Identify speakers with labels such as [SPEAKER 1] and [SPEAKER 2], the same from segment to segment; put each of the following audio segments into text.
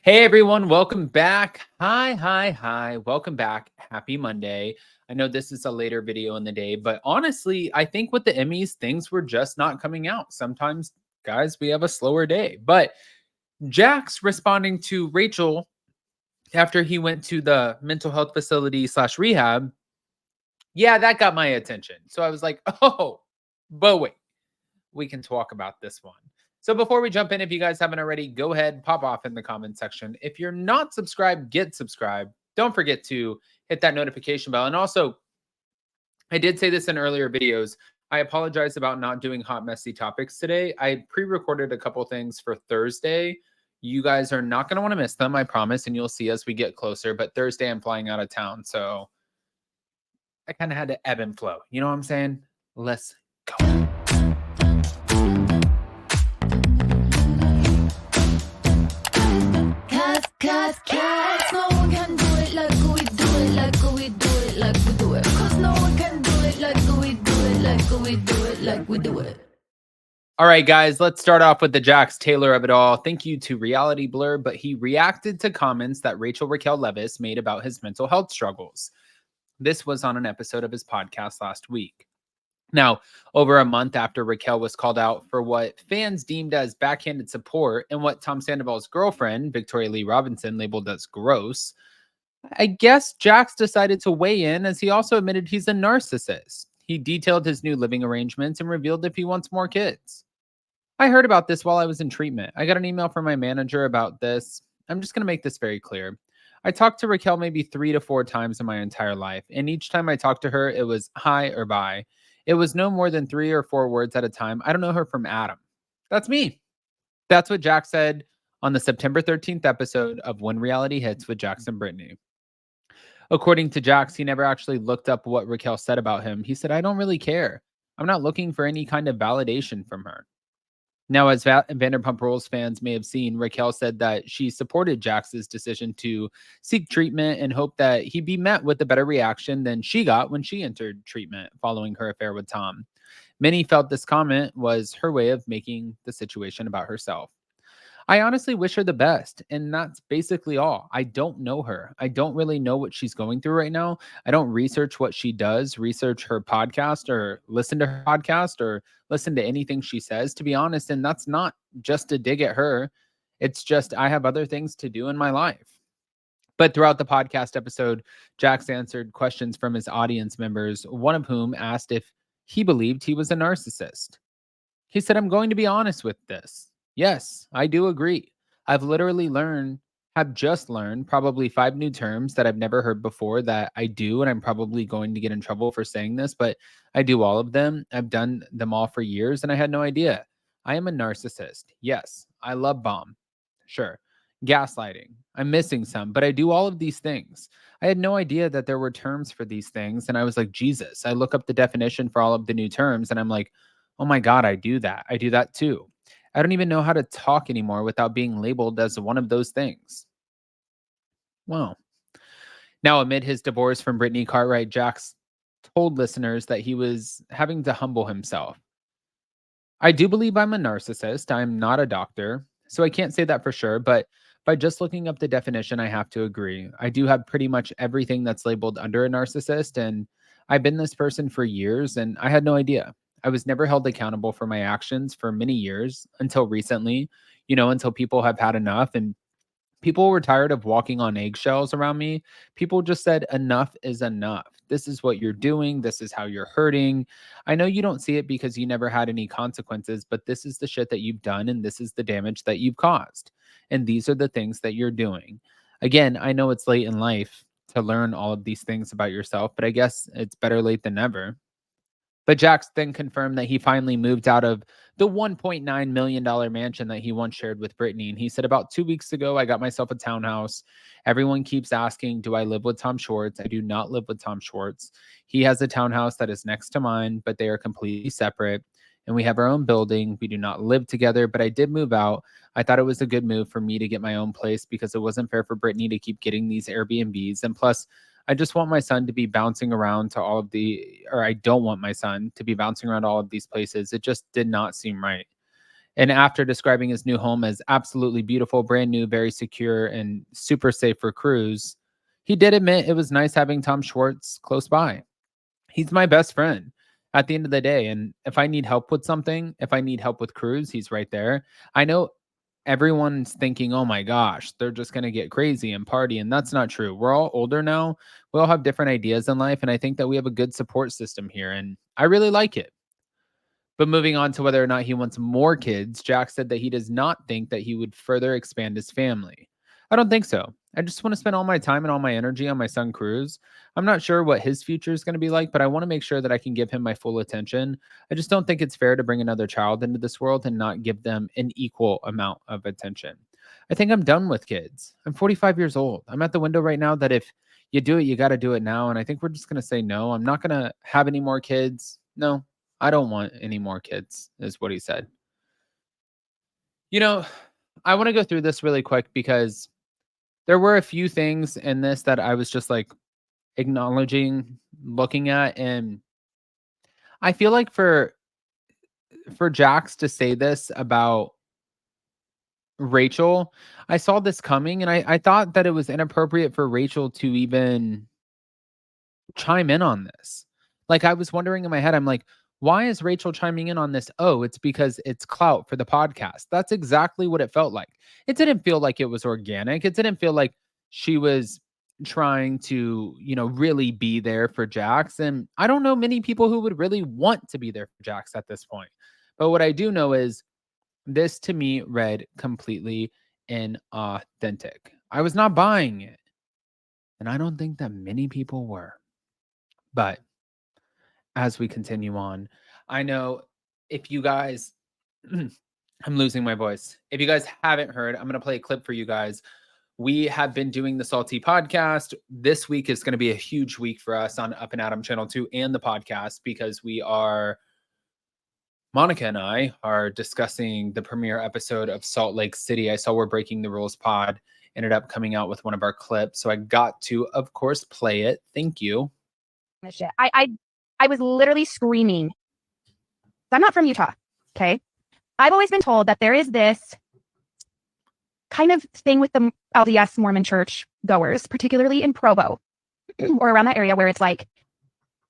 [SPEAKER 1] Hey everyone, welcome back. Hi. Welcome back. Happy Monday. I know this is a later video in the day, but honestly, I think with the Emmys, things were just not coming out. Sometimes, guys, we have a slower day. But Jax responding to Rachel after he went to the mental health facility slash rehab, yeah, that got my attention. So I was like, oh, but wait, we can talk about this one. So before we jump in, if you guys haven't already, go ahead, pop off in the comment section. If you're not subscribed, get subscribed. Don't forget to hit that notification bell. And also, I did say this in earlier videos. I apologize about not doing hot, messy topics today. I pre-recorded a couple things for Thursday. You guys are not going to want to miss them, I promise, and you'll see as we get closer. But Thursday, I'm flying out of town, so I kind of had to ebb and flow. You know what I'm saying? Let's go.
[SPEAKER 2] Cause no one can do it like we do it, like we do it, like we do it. Cause no one can do it like we do it, like we do it, like we do it.
[SPEAKER 1] All right, guys, let's start off with the Jax Taylor of it all. Thank you to Reality Blur, but he reacted to comments that Raquel Leviss made about his mental health struggles. This was on an episode of his podcast last week. Now, over a month after Raquel was called out for what fans deemed as backhanded support and what Tom Sandoval's girlfriend, Victoria Lee Robinson, labeled as gross, I guess Jax decided to weigh in as he also admitted he's a narcissist. He detailed his new living arrangements and revealed if he wants more kids. I heard about this while I was in treatment. I got an email from my manager about this. I'm just going to make this very clear. I talked to Raquel maybe 3 to 4 times in my entire life, and each time I talked to her, it was hi or bye. It was no more than 3 or 4 words at a time. I don't know her from Adam. That's me. That's what Jax said on the September 13th episode of When Reality Hits with Jax and Brittany. According to Jax, he never actually looked up what Raquel said about him. He said, I don't really care. I'm not looking for any kind of validation from her. Now, as Vanderpump Rules fans may have seen, Raquel said that she supported Jax's decision to seek treatment and hoped that he'd be met with a better reaction than she got when she entered treatment following her affair with Tom. Many felt this comment was her way of making the situation about herself. I honestly wish her the best, and that's basically all. I don't know her. I don't really know what she's going through right now. I don't research what she does, research her podcast or listen to her podcast or listen to anything she says, to be honest. And that's not just a dig at her. It's just I have other things to do in my life. But throughout the podcast episode, Jax answered questions from his audience members, one of whom asked if he believed he was a narcissist. He said, I'm going to be honest with this. Yes, I do agree. I've literally have just learned probably 5 new terms that I've never heard before that I do. And I'm probably going to get in trouble for saying this, but I do all of them. I've done them all for years and I had no idea. I am a narcissist. Yes, I love bomb. Sure. Gaslighting. I'm missing some, but I do all of these things. I had no idea that there were terms for these things. And I was like, Jesus, I look up the definition for all of the new terms and I'm like, oh my God, I do that. I do that too. I don't even know how to talk anymore without being labeled as one of those things. Well, now amid his divorce from Brittany Cartwright, Jax told listeners that he was having to humble himself. I do believe I'm a narcissist. I'm not a doctor, so I can't say that for sure, but by just looking up the definition, I have to agree. I do have pretty much everything that's labeled under a narcissist, and I've been this person for years, and I had no idea. I was never held accountable for my actions for many years until recently, until people have had enough and people were tired of walking on eggshells around me. People just said, enough is enough. This is what you're doing. This is how you're hurting. I know you don't see it because you never had any consequences, but this is the shit that you've done and this is the damage that you've caused. And these are the things that you're doing. Again, I know it's late in life to learn all of these things about yourself, but I guess it's better late than never. But Jax then confirmed that he finally moved out of the $1.9 million mansion that he once shared with Brittany. And he said, about 2 weeks ago, I got myself a townhouse. Everyone keeps asking, do I live with Tom Schwartz? I do not live with Tom Schwartz. He has a townhouse that is next to mine, but they are completely separate. And we have our own building. We do not live together, but I did move out. I thought it was a good move for me to get my own place because it wasn't fair for Brittany to keep getting these Airbnbs. And plus, I just want my son to be bouncing around to I don't want my son to be bouncing around all of these places. It just did not seem right. And after describing his new home as absolutely beautiful, brand new, very secure, and super safe for Cruz, he did admit it was nice having Tom Schwartz close by. He's my best friend at the end of the day. And if I need help with something, if I need help with Cruz, he's right there. I know everyone's thinking, oh my gosh, they're just going to get crazy and party. And that's not true. We're all older now. We all have different ideas in life. And I think that we have a good support system here. And I really like it. But moving on to whether or not he wants more kids, Jack said that he does not think that he would further expand his family. I don't think so. I just want to spend all my time and all my energy on my son Cruz. I'm not sure what his future is going to be like, but I want to make sure that I can give him my full attention. I just don't think it's fair to bring another child into this world and not give them an equal amount of attention. I think I'm done with kids. I'm 45 years old. I'm at the window right now that if you do it, you got to do it now. And I think we're just going to say no. I'm not going to have any more kids. No, I don't want any more kids, is what he said. You know, I want to go through this really quick because there were a few things in this that I was just like acknowledging, looking at, and I feel like for Jax to say this about Rachel, I saw this coming, and I thought that it was inappropriate for Rachel to even chime in on this. Like, I was wondering in my head, I'm like, why is Rachel chiming in on this? Oh, it's because it's clout for the podcast. That's exactly what it felt like. It didn't feel like it was organic. It didn't feel like she was trying to, really be there for Jax. And I don't know many people who would really want to be there for Jax at this point. But what I do know is this to me read completely inauthentic. I was not buying it. And I don't think that many people were. But as we continue on, I know if you guys, I'm losing my voice. If you guys haven't heard, I'm going to play a clip for you guys. We have been doing the Salty podcast. This week is going to be a huge week for us on Up and Adam Channel 2 and the podcast because Monica and I are discussing the premiere episode of Salt Lake City. I saw We're Breaking the Rules pod ended up coming out with one of our clips. So I got to, of course, play it. Thank you.
[SPEAKER 3] Shit. I was literally screaming. I'm not from Utah. Okay. I've always been told that there is this kind of thing with the LDS Mormon church goers, particularly in Provo or around that area where it's like,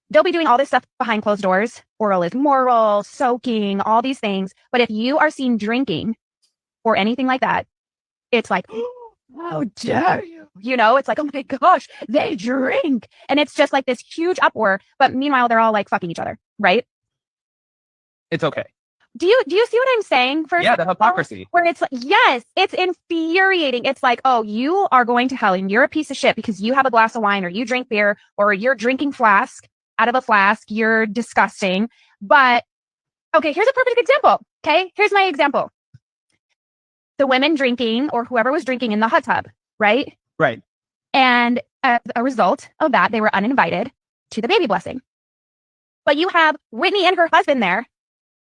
[SPEAKER 3] they'll be doing all this stuff behind closed doors. Oral is moral, soaking, all these things. But if you are seen drinking or anything like that, it's like, how dare you? It's like, oh my gosh, they drink. And it's just like this huge uproar. But meanwhile, they're all like fucking each other, right?
[SPEAKER 1] It's okay.
[SPEAKER 3] Do you see what I'm saying?
[SPEAKER 1] Yeah, the hypocrisy.
[SPEAKER 3] Where it's like, yes, it's infuriating. It's like, oh, you are going to hell and you're a piece of shit because you have a glass of wine or you drink beer or you're drinking flask out of a flask. You're disgusting. But okay, here's a perfect example. Okay, here's my example. The women drinking or whoever was drinking in the hot tub, right?
[SPEAKER 1] Right.
[SPEAKER 3] And as a result of that, they were uninvited to the baby blessing. But you have Whitney and her husband there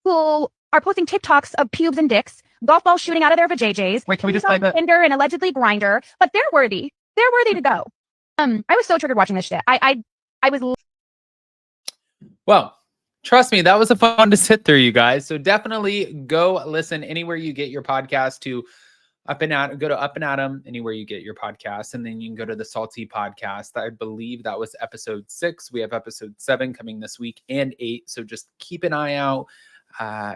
[SPEAKER 3] who are posting TikToks of pubes and dicks, golf balls shooting out of their vajayjays.
[SPEAKER 1] Wait, can we just play that?
[SPEAKER 3] Tinder and allegedly Grindr, but they're worthy. They're worthy to go. I was so triggered watching this shit. I was.
[SPEAKER 1] Well, trust me, that was a fun to sit through, you guys. So definitely go listen anywhere you get your podcast to go to Up and Adam, anywhere you get your podcast. And then you can go to the Salty podcast. I believe that was episode 6. We have episode 7 coming this week and 8. So just keep an eye out.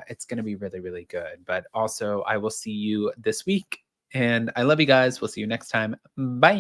[SPEAKER 1] It's going to be really, really good. But also I will see you this week and I love you guys. We'll see you next time. Bye.